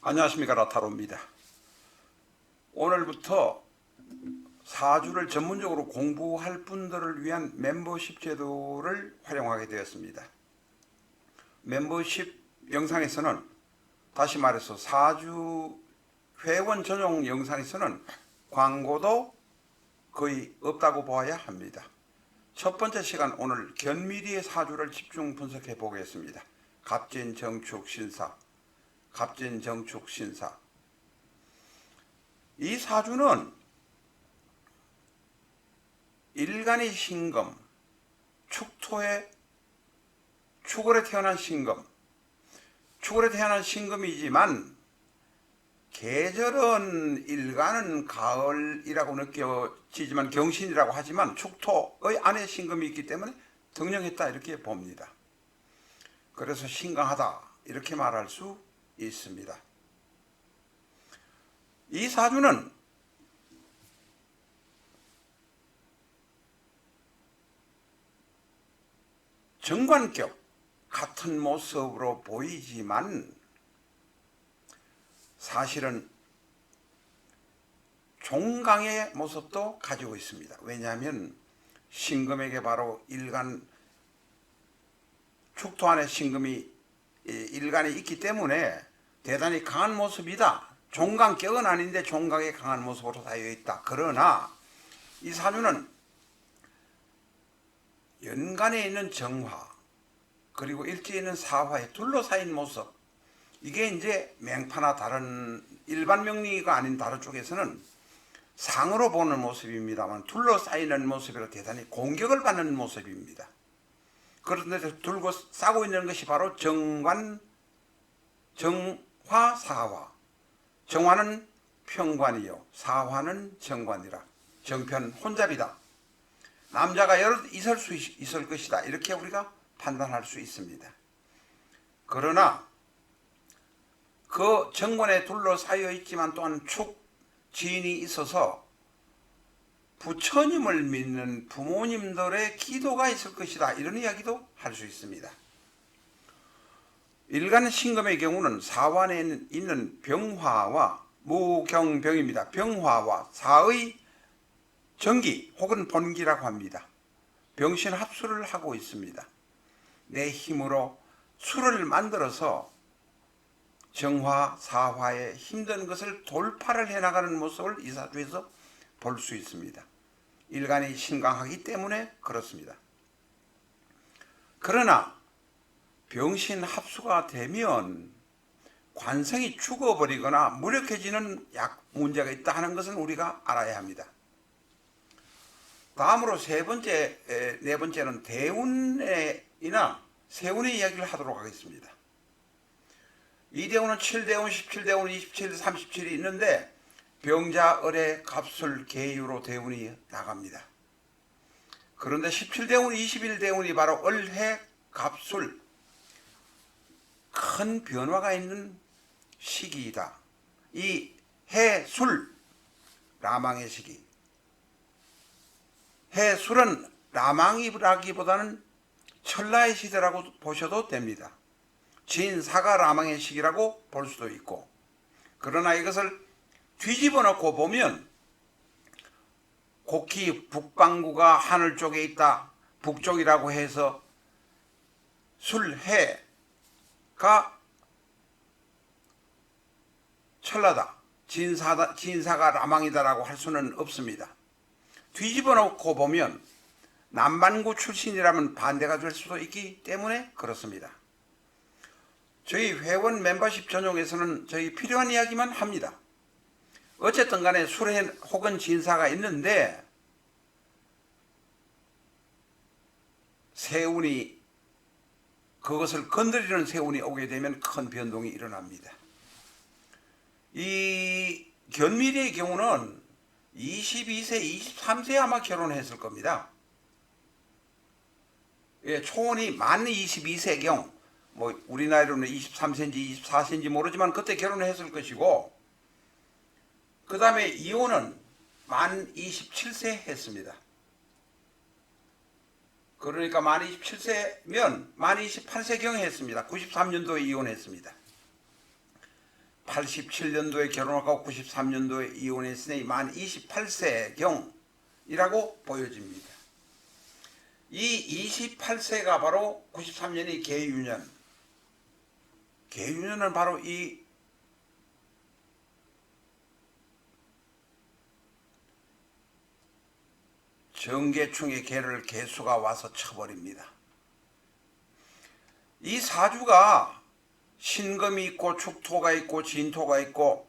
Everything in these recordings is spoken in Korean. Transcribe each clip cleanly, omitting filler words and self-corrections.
안녕하십니까, 라타로입니다. 오늘부터 사주를 전문적으로 공부할 분들을 위한 멤버십 제도를 활용하게 되었습니다. 멤버십 영상에서는, 다시 말해서 사주 회원 전용 영상에서는 광고도 거의 없다고 보아야 합니다. 첫 번째 시간, 오늘 견미리의 사주를 집중 분석해 보겠습니다. 갑진, 정축, 신사. 갑진, 정축, 신사. 이 사주는 일간의 신금, 축토의 축월에 태어난 신금, 축월에 태어난 신금이지만 계절은 일간은 가을이라고 느껴지지만 경신이라고 하지만 축토의 안에 신금이 있기 때문에 등령했다 이렇게 봅니다. 그래서 신강하다 이렇게 말할 수 있습니다. 이 사주는 정관격 같은 모습으로 보이지만 사실은 종강의 모습도 가지고 있습니다. 왜냐하면 신금에게 바로 일간 축토 안에 신금이 일간이 있기 때문에 대단히 강한 모습이다. 종강격은 아닌데 종강의 강한 모습으로 쌓여 있다. 그러나 이 사주는 연간에 있는 정화 그리고 일지에 있는 사화에 둘러싸인 모습, 이게 이제 맹파나 다른 일반 명리가 아닌 다른 쪽에서는 상으로 보는 모습입니다만 둘러싸이는 모습이라 대단히 공격을 받는 모습입니다. 그런데 둘고 싸고 있는 것이 바로 정관, 정화, 사화. 정화는 평관이요, 사화는 정관이라 정편 혼잡이다. 남자가 여럿 있을 것이다. 이렇게 우리가 판단할 수 있습니다. 그러나 그 정관에 둘러싸여 있지만 또한 축, 지인이 있어서 부처님을 믿는 부모님들의 기도가 있을 것이다. 이런 이야기도 할 수 있습니다. 일간 신금의 경우는 사환에 있는 병화와 무경병입니다. 병화와 사의 정기 혹은 본기라고 합니다. 병신 합수를 하고 있습니다. 내 힘으로 수를 만들어서 정화, 사화의 힘든 것을 돌파를 해나가는 모습을 이 사주에서 볼 수 있습니다. 일간이 신강하기 때문에 그렇습니다. 그러나 병신 합수가 되면 관성이 죽어버리거나 무력해지는 문제가 있다 하는 것은 우리가 알아야 합니다. 다음으로 네 번째는 대운이나 세운의 이야기를 하도록 하겠습니다. 이 대운은 7대운, 17대운, 27, 37이 있는데 병자, 을의 갑술, 계유로 대운이 나갑니다. 그런데 17대운, 21대운이 바로 을해, 갑술, 큰 변화가 있는 시기이다. 이 해술, 라망의 시기. 해술은 라망이라기보다는 천라의 시대라고 보셔도 됩니다. 진사가 라망의 시기라고 볼 수도 있고, 그러나 이것을 뒤집어 놓고 보면 곡히 북방구가 하늘 쪽에 있다, 북쪽이라고 해서 술해가 천라다, 진사가 라망이다라고 할 수는 없습니다. 뒤집어 놓고 보면 남반구 출신이라면 반대가 될 수도 있기 때문에 그렇습니다. 저희 회원 멤버십 전용에서는 저희 필요한 이야기만 합니다. 어쨌든 간에 술해 혹은 진사가 있는데 세운이, 그것을 건드리는 세운이 오게 되면 큰 변동이 일어납니다. 이 견미리의 경우는 22세, 23세에 아마 결혼했을 겁니다. 예, 초혼이 만 22세경, 뭐 우리 나이로는 23세인지 24세인지 모르지만 그때 결혼했을 것이고, 그 다음에 이혼은 만 27세 했습니다. 그러니까 만 27세면 만 28세경 했습니다. 93년도에 이혼했습니다. 87년도에 결혼하고 93년도에 이혼했으니 만 28세경이라고 보여집니다. 이 28세가 바로 93년이 계유년. 계유년은 바로 이 정계충의 계를 계수가 와서 쳐버립니다. 이 사주가 신금이 있고 축토가 있고 진토가 있고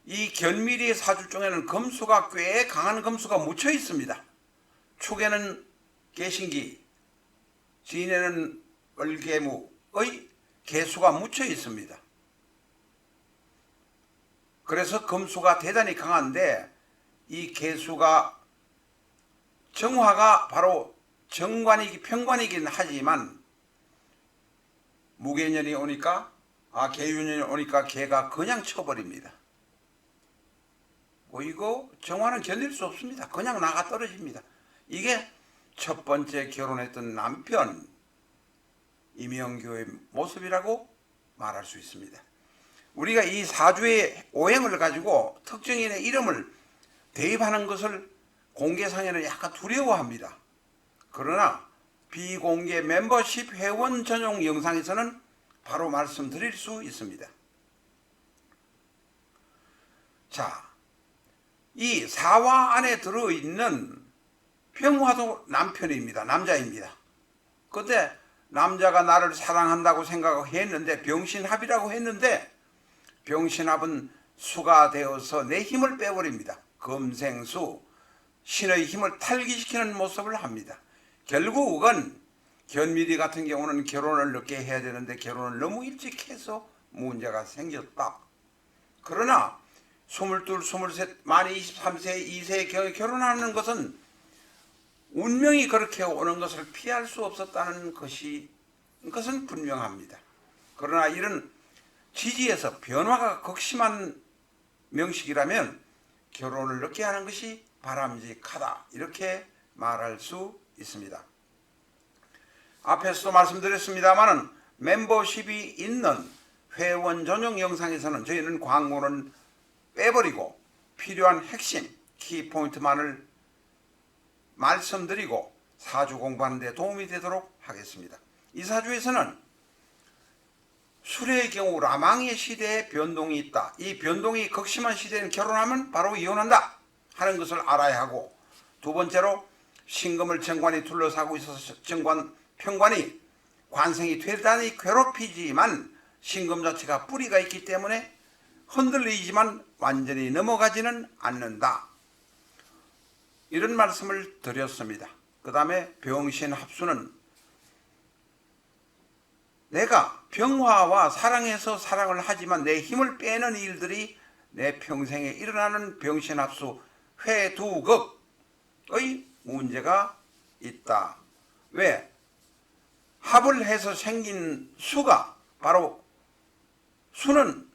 이 견미리 사주 중에는 금수가 꽤 강한 금수가 묻혀 있습니다. 축에는 계신기, 진에는 을개무의 계수가 묻혀 있습니다. 그래서 금수가 대단히 강한데 이 계수가 정화가 바로 평관이긴 하지만 무개년이 오니까 계유년이 오니까 개가 그냥 쳐버립니다. 이거 정화는 견딜 수 없습니다. 그냥 나가 떨어집니다. 이게 첫 번째 결혼했던 남편 이명규의 모습이라고 말할 수 있습니다. 우리가 이 사주의 오행을 가지고 특정인의 이름을 대입하는 것을 공개상에는 약간 두려워합니다. 그러나 비공개 멤버십 회원 전용 영상에서는 바로 말씀드릴 수 있습니다. 자, 이 사화 안에 들어있는 병화도 남편입니다. 남자입니다. 그때 남자가 나를 사랑한다고 생각했는데 병신합이라고 했는데 병신합은 수가 되어서 내 힘을 빼버립니다. 금생수, 신의 힘을 탈기시키는 모습을 합니다. 결국은 견미리 같은 경우는 결혼을 늦게 해야 되는데 결혼을 너무 일찍 해서 문제가 생겼다. 그러나 22, 23, 만 23세, 2세에 결혼하는 것은 운명이 그렇게 오는 것을 피할 수 없었다는 것은 분명합니다. 그러나 이런 지지에서 변화가 극심한 명식이라면 결혼을 늦게 하는 것이 바람직하다, 이렇게 말할 수 있습니다. 앞에서도 말씀드렸습니다마는 멤버십이 있는 회원 전용 영상에서는 저희는 광고는 빼버리고 필요한 핵심 키포인트만을 말씀드리고 사주 공부하는 데 도움이 되도록 하겠습니다. 이 사주에서는 수레의 경우 라망의 시대에 변동이 있다. 이 변동이 극심한 시대는 결혼하면 바로 이혼한다 하는 것을 알아야 하고, 두 번째로 신금을 정관이 둘러싸고 있어서 평관이 관생이 대단히 괴롭히지만 신금 자체가 뿌리가 있기 때문에 흔들리지만 완전히 넘어가지는 않는다. 이런 말씀을 드렸습니다. 그 다음에 병신합수는 내가 병화와 사랑해서 사랑을 하지만 내 힘을 빼는 일들이 내 평생에 일어나는 병신합수 회두극의 문제가 있다. 왜? 합을 해서 생긴 수가 바로 수는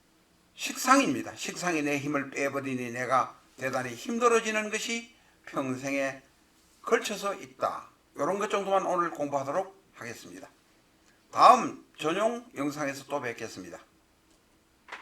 식상입니다. 식상이 내 힘을 빼버리니 내가 대단히 힘들어지는 것이 평생에 걸쳐서 있다. 이런 것 정도만 오늘 공부하도록 하겠습니다. 다음 전용 영상에서 또 뵙겠습니다.